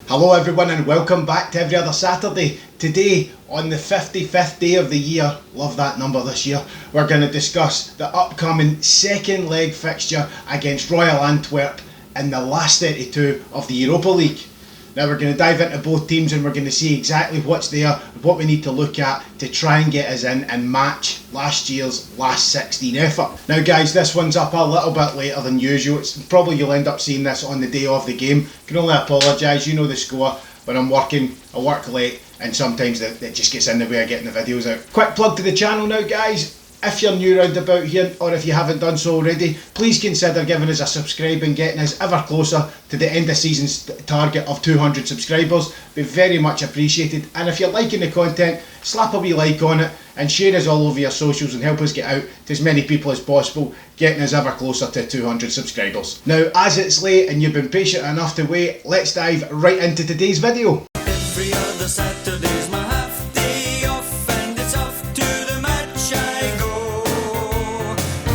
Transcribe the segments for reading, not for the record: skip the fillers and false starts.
Hello everyone and welcome back to Every Other Saturday. Today, on the 55th day of the year, love that number this year, we're going to discuss the upcoming second leg fixture against Royal Antwerp in the last 32 of the Europa League. Now we're going to dive into both teams and we're going to see exactly what's there, what we need to look at to try and get us in and match last year's last 16 effort. Now guys, this one's up a little bit later than usual. It's probably you'll end up seeing this on the day of the game. Can only apologise, you know the score. When I'm working, I work late and sometimes it just gets in the way of getting the videos out. Quick plug to the channel now guys. If you're new round about here, or if you haven't done so already, please consider giving us a subscribe and getting us ever closer to the end of season's target of 200 subscribers. Be very much appreciated. And if you're liking the content, slap a wee like on it and share us all over your socials and help us get out to as many people as possible, getting us ever closer to 200 subscribers. Now, as it's late and you've been patient enough to wait, let's dive right into today's video. Every other Saturday's my half day off, and it's off to the match I go.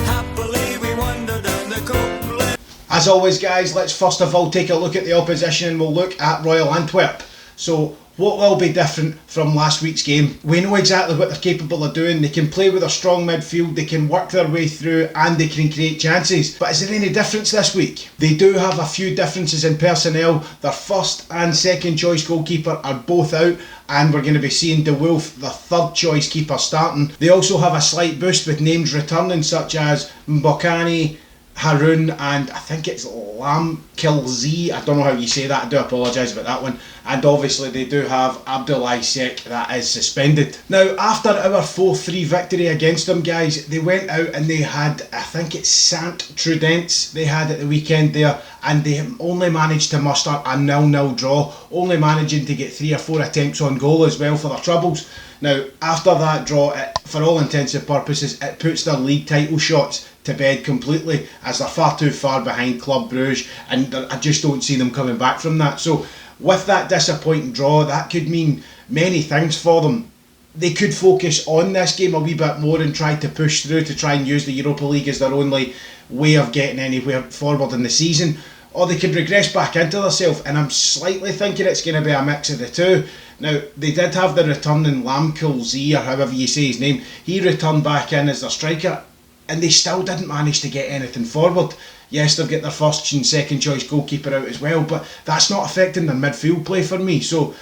Happily we wander down the coastline. As always guys, let's first of all take a look at the opposition and we'll look at Royal Antwerp. So what will be different from last week's game? We know exactly what they're capable of doing. They can play with a strong midfield, they can work their way through and they can create chances. But is there any difference this week? They do have a few differences in personnel. Their first and second choice goalkeeper are both out and we're going to be seeing De Wolf, the third choice keeper, starting. They also have a slight boost with names returning such as Mbokani, Haroun and I think it's Lamkilzi, I don't know how you say that, I do apologise about that one, and obviously they do have Abdoulaye Seck that is suspended. Now after our 4-3 victory against them guys, they went out and they had, I think it's Saint Trudence they had at the weekend there, and they only managed to muster a 0-0 draw, only managing to get 3 or 4 attempts on goal as well for their troubles. Now after that draw, for all intents and purposes, it puts their league title shots to bed completely, as they're far too far behind Club Brugge and I just don't see them coming back from that. So with that disappointing draw, that could mean many things for them. They could focus on this game a wee bit more and try to push through to try and use the Europa League as their only way of getting anywhere forward in the season, or they could regress back into themselves, and I'm slightly thinking it's going to be a mix of the two. Now, they did have the returning Lamkilzi, or however you say his name. He returned back in as their striker, and they still didn't manage to get anything forward. Yes, they've got their first and second choice goalkeeper out as well, but that's not affecting their midfield play for me. So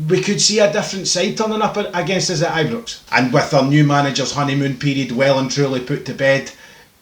we could see a different side turning up against us at Ibrox. And with their new manager's honeymoon period well and truly put to bed,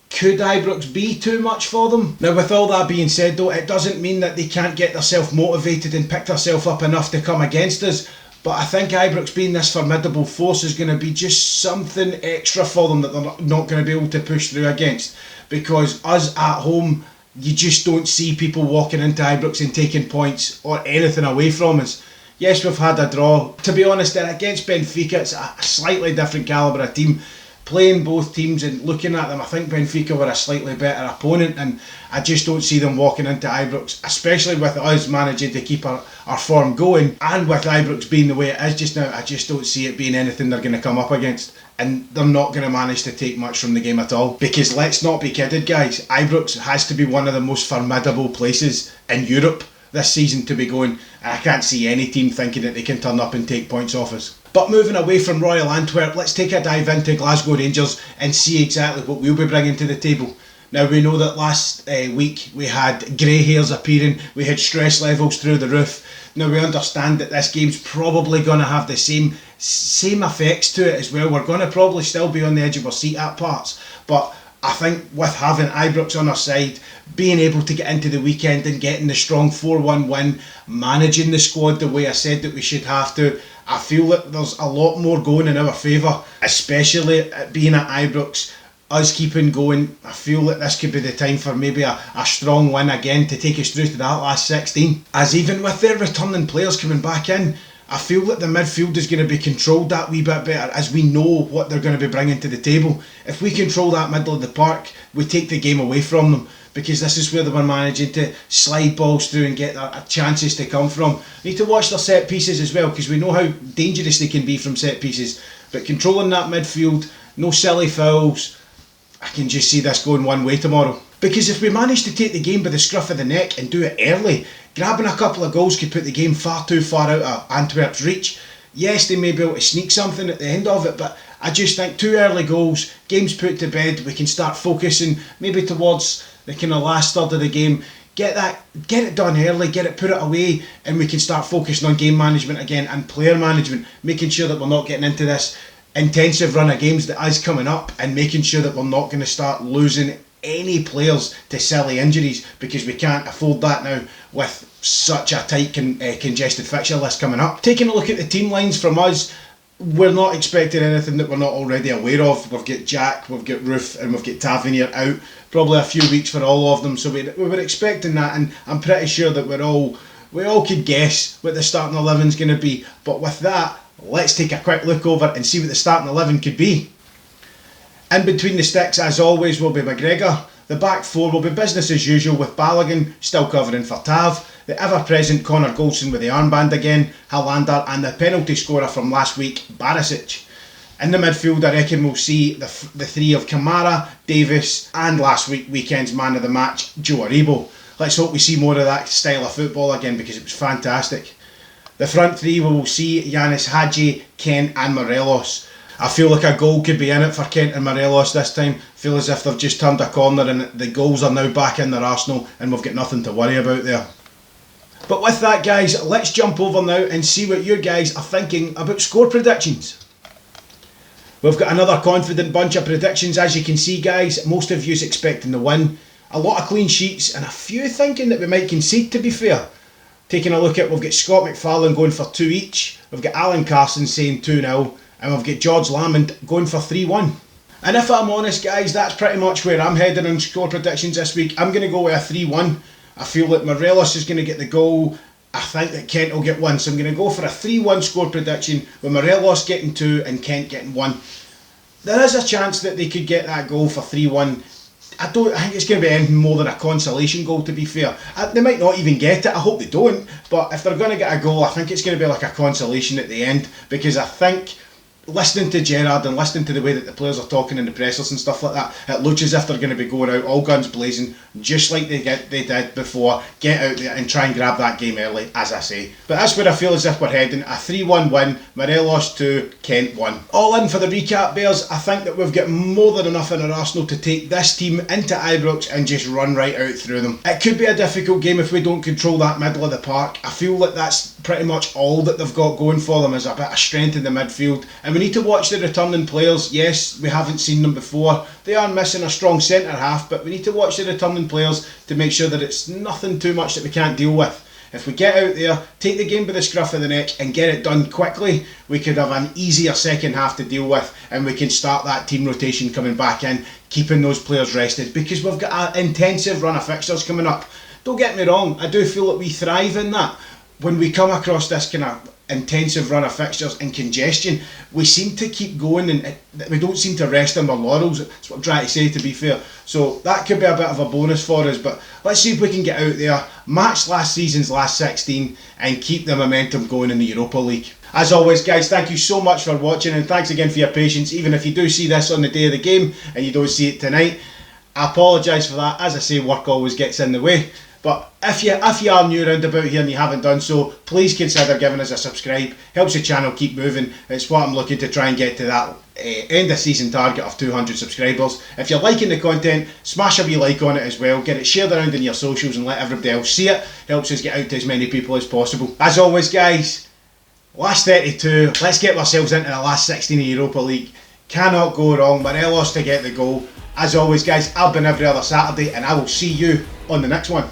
could Ibrox be too much for them? Now with all that being said though, it doesn't mean that they can't get themselves motivated and pick themselves up enough to come against us. But I think Ibrox being this formidable force is going to be just something extra for them that they're not going to be able to push through against. Because us at home, you just don't see people walking into Ibrox and taking points or anything away from us. Yes, we've had a draw. To be honest, against Benfica, it's a slightly different calibre of team. Playing both teams and looking at them, I think Benfica were a slightly better opponent, and I just don't see them walking into Ibrox, especially with us managing to keep our form going, and with Ibrox being the way it is just now, I just don't see it being anything they're going to come up against, and they're not going to manage to take much from the game at all. Because let's not be kidded guys, Ibrox has to be one of the most formidable places in Europe this season to be going, and I can't see any team thinking that they can turn up and take points off us. But moving away from Royal Antwerp, let's take a dive into Glasgow Rangers and see exactly what we'll be bringing to the table. Now we know that last week we had grey hairs appearing, we had stress levels through the roof. Now we understand that this game's probably going to have the same effects to it as well. We're going to probably still be on the edge of our seat at parts, but I think with having Ibrox on our side, being able to get into the weekend and getting the strong 4-1 win, managing the squad the way I said that we should have to, I feel that there's a lot more going in our favour, especially being at Ibrox, us keeping going. I feel that this could be the time for maybe a strong win again to take us through to that last 16. As even with their returning players coming back in, I feel that the midfield is going to be controlled that wee bit better, as we know what they're going to be bringing to the table. If we control that middle of the park, we take the game away from them, because this is where they were managing to slide balls through and get their chances to come from. Need to watch their set pieces as well, because we know how dangerous they can be from set pieces. But controlling that midfield, no silly fouls, I can just see this going one way tomorrow. Because if we manage to take the game by the scruff of the neck and do it early, Grabbing a couple of goals could put the game far too far out of Antwerp's reach. Yes, they may be able to sneak something at the end of it, but I just think 2 early goals, game's put to bed, we can start focusing maybe towards the kind of last third of the game. Get it done early, put it away, and we can start focusing on game management again and player management, making sure that we're not getting into this intensive run of games that is coming up, and making sure that we're not going to start losing any players to silly injuries, because we can't afford that now with such a tight congested fixture list coming up. Taking a look at the team lines from us, we're not expecting anything that we're not already aware of. We've got Jack, we've got Roof, and we've got Tavernier out. Probably a few weeks for all of them, so we were expecting that, and I'm pretty sure that we all could guess what the starting 11's going to be. But with that, let's take a quick look over and see what the starting 11 could be. In between the sticks, as always, will be McGregor. The back four will be business as usual, with Balogun still covering for Tav, the ever-present Connor Golson with the armband again, Halander, and the penalty scorer from last week, Barisic. In the midfield, I reckon we'll see the three of Kamara, Davis, and last weekend's man of the match, Joe Aribo. Let's hope we see more of that style of football again, because it was fantastic. The front three, we will see Yanis Hadji, Kent, and Morelos. I feel like a goal could be in it for Kent and Morelos this time. I feel as if they've just turned a corner and the goals are now back in their arsenal, and we've got nothing to worry about there. But with that, guys, let's jump over now and see what you guys are thinking about score predictions. We've got another confident bunch of predictions, as you can see, guys. Most of you's expecting the win. A lot of clean sheets and a few thinking that we might concede, to be fair. Taking a look at, we've got Scott McFarlane going for 2 each. We've got Alan Carson saying 2-0. And we've got George Lamond going for 3-1. And if I'm honest, guys, that's pretty much where I'm heading on score predictions this week. I'm going to go with a 3-1. I feel that Morelos is going to get the goal. I think that Kent will get 1. So I'm going to go for a 3-1 score prediction, with Morelos getting 2 and Kent getting 1. There is a chance that they could get that goal for 3-1. I think it's going to be anything more than a consolation goal, to be fair. They might not even get it, I hope they don't. But if they're going to get a goal, I think it's going to be like a consolation at the end. Because I think, listening to Gerrard and listening to the way that the players are talking in the pressers and stuff like that, it looks as if they're going to be going out all guns blazing, just like they did before. Get out there and try and grab that game early, as I say. But that's where I feel as if we're heading. A 3-1 win, Morelos 2, Kent 1. All in for the recap, Bears. I think that we've got more than enough in our arsenal to take this team into Ibrox and just run right out through them. It could be a difficult game if we don't control that middle of the park. I feel that that's pretty much all that they've got going for them, is a bit of strength in the midfield. And we need to watch the returning players. Yes, we haven't seen them before. They are missing a strong centre half, but we need to watch the returning players to make sure that it's nothing too much that we can't deal with. If we get out there, take the game by the scruff of the neck and get it done quickly, we could have an easier second half to deal with, and we can start that team rotation coming back in, keeping those players rested, because we've got an intensive run of fixtures coming up. Don't get me wrong, I do feel that we thrive in that. When we come across this kind of intensive run of fixtures and congestion, we seem to keep going, and we don't seem to rest on our laurels. That's what I'm trying to say, to be fair. So that could be a bit of a bonus for us, but let's see if we can get out there, match last season's last 16, and keep the momentum going in the Europa League. As always, guys, thank you so much for watching, and thanks again for your patience. Even if you do see this on the day of the game and you don't see it tonight, I apologise for that. As I say, work always gets in the way. But if you are new around about here and you haven't done so, please consider giving us a subscribe. Helps the channel keep moving. It's what I'm looking to try and get to that end of season target of 200 subscribers. If you're liking the content, smash a wee like on it as well. Get it shared around in your socials and let everybody else see it. Helps us get out to as many people as possible. As always, guys, last 32. Let's get ourselves into the last 16 of Europa League. Cannot go wrong. Morelos to get the goal. As always, guys, I've been every other Saturday, and I will see you on the next one.